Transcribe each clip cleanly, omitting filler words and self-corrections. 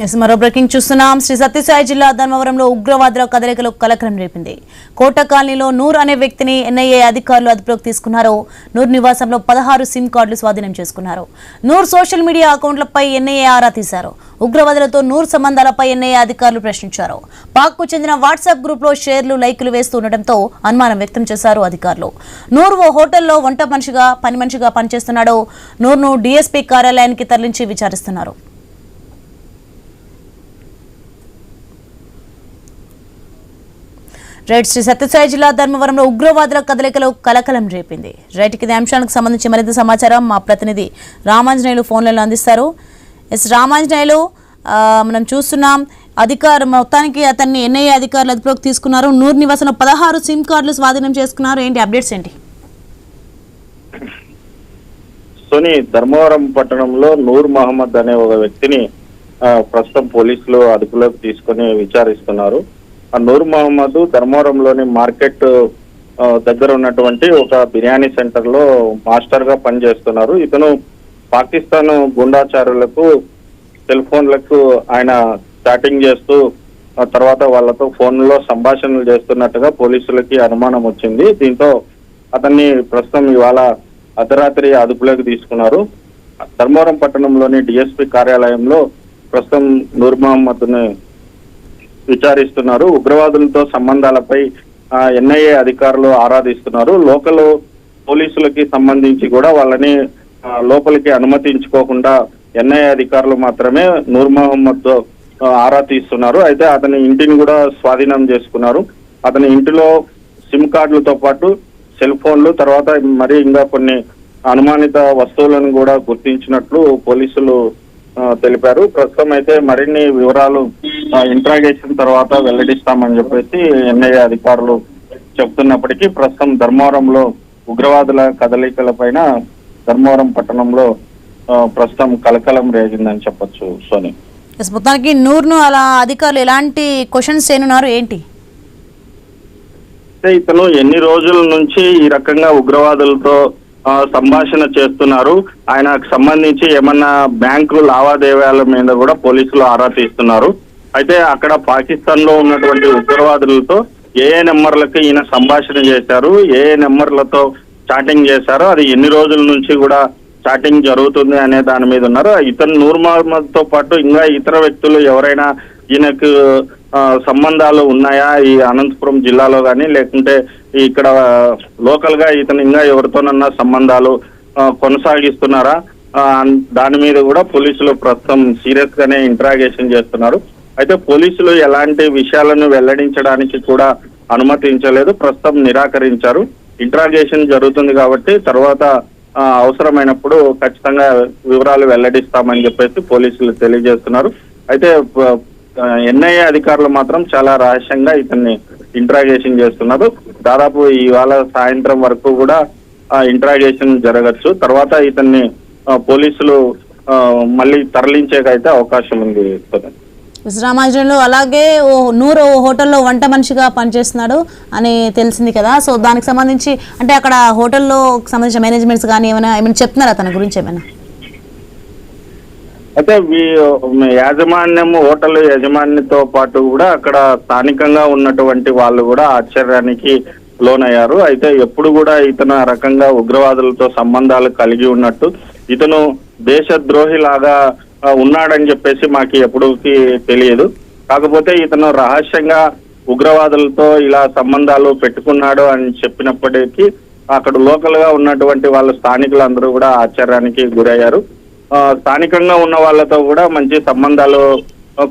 మరో బ్రేకింగ్ చూస్తున్నాం. శ్రీ సత్యసాయి జిల్లా ధర్మవరంలో ఉగ్రవాదుల కదలికలు కలకలం రేపింది. కోట కాలనీలో నూర్ అనే వ్యక్తిని ఎన్ఐఏ అధికారులు అదుపులోకి తీసుకున్నారు. నూర్ నివాసంలో 16 సిమ్ కార్డులు స్వాధీనం చేసుకున్నారు. నూర్ సోషల్ మీడియా అకౌంట్లపై ఎన్ఐఏ ఆరా తీశారు. ఉగ్రవాదులతో నూర్ సంబంధాలపై ఎన్ఐఏ అధికారులు ప్రశ్నించారు. పాక్కు చెందిన వాట్సాప్ గ్రూప్లో షేర్లు లైకులు వేస్తుండటంతో అనుమానం వ్యక్తం చేశారు అధికారులు. నూర్ ఓ హోటల్లో వంట మనిషిగా పని మనిషిగా పనిచేస్తున్నాడు. నూర్ను డీఎస్పీ కార్యాలయానికి తరలించి విచారిస్తున్నారు. రైట్, శ్రీ సత్యసాయి జిల్లా ధర్మవరంలో ఉగ్రవాదుల కదలికలు కలకలం రేపింది. రైట్, ఇదే అంశానికి సంబంధించి మరింత సమాచారం మా ప్రతినిధి రామాంజనేయులు ఫోన్లలో అందిస్తారు. రామాంజనేయులు, మనం చూస్తున్నాం మొత్తానికి అతన్ని ఎన్ఐఏ అధికారులు అదుపులోకి తీసుకున్నారు. నూర్ నివాసంలో 16 సిమ్ కార్డులు స్వాధీనం చేసుకున్నారు. ఏంటి అప్డేట్స్ ఏంటి? సోని, ధర్మవరం పట్టణంలో నూర్ మహమ్మద్ అనే ఒక వ్యక్తిని ప్రస్తుతం పోలీసులు అదుపులోకి తీసుకుని విచారిస్తున్నారు. ఆ నూర్ మహమ్మద్ ధర్మవరంలోని మార్కెట్ దగ్గర ఉన్నటువంటి ఒక బిర్యానీ సెంటర్ లో మాస్టర్ గా పనిచేస్తున్నారు. ఇతను పాకిస్తాన్ గుండాచారులకు సెల్ ఫోన్లకు ఆయన చాటింగ్ చేస్తూ తర్వాత వాళ్ళతో ఫోన్లో సంభాషణలు చేస్తున్నట్టుగా పోలీసులకి అనుమానం వచ్చింది. దీంతో అతన్ని ప్రస్తుతం ఇవాళ అర్ధరాత్రి అదుపులోకి తీసుకున్నారు. ధర్మవరం పట్టణంలోని డిఎస్పీ కార్యాలయంలో ప్రస్తుతం నూర్ మహమ్మద్ ని విచారిస్తున్నారు. ఉగ్రవాదులతో సంబంధాలపై ఎన్ఐఏ అధికారులు ఆరాధిస్తున్నారు. లోకల్ పోలీసులకి సంబంధించి కూడా వాళ్ళని లోపలికి అనుమతించుకోకుండా ఎన్ఐఏ అధికారులు మాత్రమే నూర్ మహమ్మద్ ఆరా తీస్తున్నారు. అయితే అతని ఇంటిని కూడా స్వాధీనం చేసుకున్నారు. అతని ఇంటిలో సిమ్ కార్డులతో పాటు సెల్ ఫోన్లు, తర్వాత మరి ఇంకా కొన్ని అనుమానిత వస్తువులను కూడా గుర్తించినట్లు పోలీసులు తెలిపారు. ప్రస్తుతం అయితే మరిన్ని వివరాలు ఇంట్రాగేషన్ తర్వాత వెల్లడిస్తామని చెప్పేసి ఎన్ఐఏ అధికారులు చెప్తున్నప్పటికీ ప్రస్తుతం ధర్మవరంలో ఉగ్రవాదుల కదలికల పైన ధర్మవరం పట్టణంలో ప్రస్తుతం కలకలం రేగిందని చెప్పొచ్చు. సోని, మొత్తానికి నూర్ను అలా అధికారులు ఎలాంటి క్వశ్చన్స్ చేయనున్నారు ఏంటి? ఇతను ఎన్ని రోజుల నుంచి ఈ రకంగా ఉగ్రవాదులతో సంభాషణ చేస్తున్నారు, ఆయనకు సంబంధించి ఏమన్నా బ్యాంకు లావాదేవీల మీద కూడా పోలీసులు ఆరా తీస్తున్నారు. అయితే అక్కడ పాకిస్తాన్ లో ఉన్నటువంటి ఉగ్రవాదులతో ఏ నెంబర్లకి ఈయన సంభాషణ చేశారు, ఏ నెంబర్లతో చాటింగ్ చేశారో, అది ఎన్ని రోజుల నుంచి కూడా చాటింగ్ జరుగుతుంది అనే దాని మీద ఉన్నారు. ఇతను నూర్ మహమ్మద్ తో పాటు ఇంకా ఇతర వ్యక్తులు ఎవరైనా ఈయనకు సంబంధాలు ఉన్నాయా ఈ అనంతపురం జిల్లాలో కానీ, లేకుంటే ఇక్కడ లోకల్ గా ఇతను ఇంకా ఎవరితోనన్నా సంబంధాలు కొనసాగిస్తున్నారా, దాని మీద కూడా పోలీసులు ప్రస్తుతం సీరియస్ గానే ఇంట్రాగేషన్ చేస్తున్నారు. అయితే పోలీసులు ఎలాంటి విషయాలను వెల్లడించడానికి కూడా అనుమతించలేదు, ప్రస్తుతం నిరాకరించారు. ఇంట్రాగేషన్ జరుగుతుంది కాబట్టి తర్వాత అవసరమైనప్పుడు ఖచ్చితంగా వివరాలు వెల్లడిస్తామని చెప్పేసి పోలీసులు తెలియజేస్తున్నారు. అయితే ఎన్ఐఏ అధికారులు మాత్రం చాలా రహస్యంగా ఇతన్ని ఇంట్రాగేషన్ చేస్తున్నారు. దాదాపు ఇవాళ సాయంత్రం వరకు కూడా ఇంట్రాగేషన్ జరగచ్చు. తర్వాత ఇతన్ని పోలీసులు మళ్ళీ తరలించేకైతే అవకాశం ఉంది. రామాజంలో అలాగే నూరు హోటల్లో వంట మనిషిగా పనిచేస్తున్నాడు అని తెలిసింది కదా, సో దానికి సంబంధించి అంటే అక్కడ హోటల్లో సంబంధించిన మేనేజ్మెంట్స్ కానీ ఏమైనా చెప్తున్నారా తన గురించి ఏమైనా? అయితే యాజమాన్యం, హోటల్ యజమానితో పాటు కూడా అక్కడ స్థానికంగా ఉన్నటువంటి వాళ్ళు కూడా ఆశ్చర్యానికి లోనయ్యారు. అయితే ఎప్పుడు కూడా ఇతను ఆ రకంగా ఉగ్రవాదులతో సంబంధాలు కలిగి ఉన్నట్టు, ఇతను దేశద్రోహి లాగా ఉన్నాడని చెప్పేసి మాకు ఎప్పుడుకి తెలియదు. కాకపోతే ఇతను రహస్యంగా ఉగ్రవాదులతో ఇలా సంబంధాలు పెట్టుకున్నాడు అని చెప్పినప్పటికీ అక్కడ లోకల్ గా ఉన్నటువంటి వాళ్ళ స్థానికులందరూ కూడా ఆశ్చర్యానికి గురయ్యారు. స్థానికంగా ఉన్న వాళ్ళతో కూడా మంచి సంబంధాలు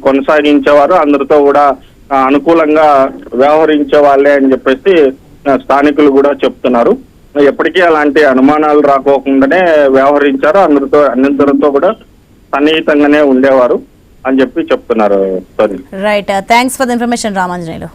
కొనసాగించేవారు, అందరితో కూడా అనుకూలంగా వ్యవహరించే వాళ్ళే అని చెప్పేసి స్థానికులు కూడా చెప్తున్నారు. ఎప్పటికీ అలాంటి అనుమానాలు రాకోకుండానే వ్యవహరించారు, అందరితో కూడా సన్నిహితంగానే ఉండేవారు అని చెప్పి చెప్తున్నారు. Right, thanks for the information Ramanjaneyulu.